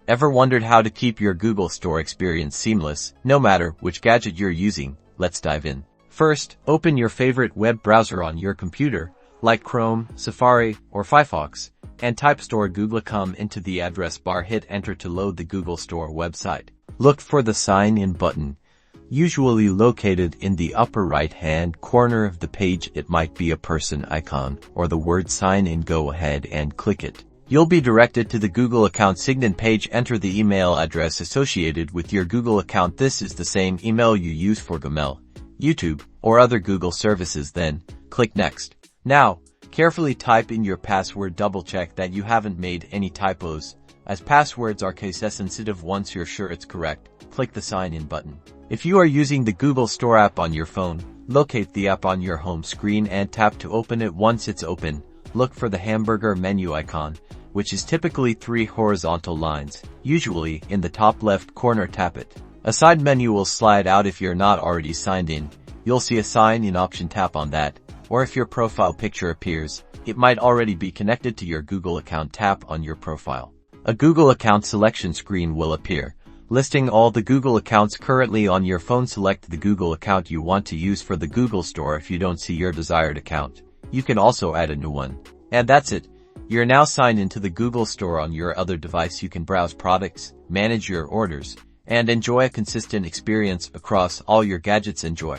Ever wondered how to keep your Google Store experience seamless, no matter which gadget you're using? Let's dive in. First, open your favorite web browser on your computer, like Chrome, Safari, or Firefox, and type Store Google.com into the address bar. Hit enter to load the Google Store website. Look for the Sign In button, usually located in the upper right-hand corner of the page. It might be a person icon or the word Sign In. Go ahead and click it. You'll be directed to the Google account sign in page. Enter the email address associated with your Google account. This is the same email you use for Gmail, YouTube, or other Google services. Then, click Next. Now, carefully type in your password. Double check that you haven't made any typos, as passwords are case sensitive. Once you're sure it's correct, click the Sign In button. If you are using the Google Store app on your phone, locate the app on your home screen and tap to open it. Once it's open, look for the hamburger menu icon, which is typically 3 horizontal lines, usually in the top left corner. Tap it. A side menu will slide out. If you're not already signed in, you'll see a Sign In option. Tap on that, or if your profile picture appears, it might already be connected to your Google account. Tap on your profile. A Google account selection screen will appear, listing all the Google accounts currently on your phone. Select the Google account you want to use for the Google Store. If you don't see your desired account, you can also add a new one. And that's it. You're now signed into the Google Store on your other device. You can browse products, manage your orders, and enjoy a consistent experience across all your gadgets. Enjoy.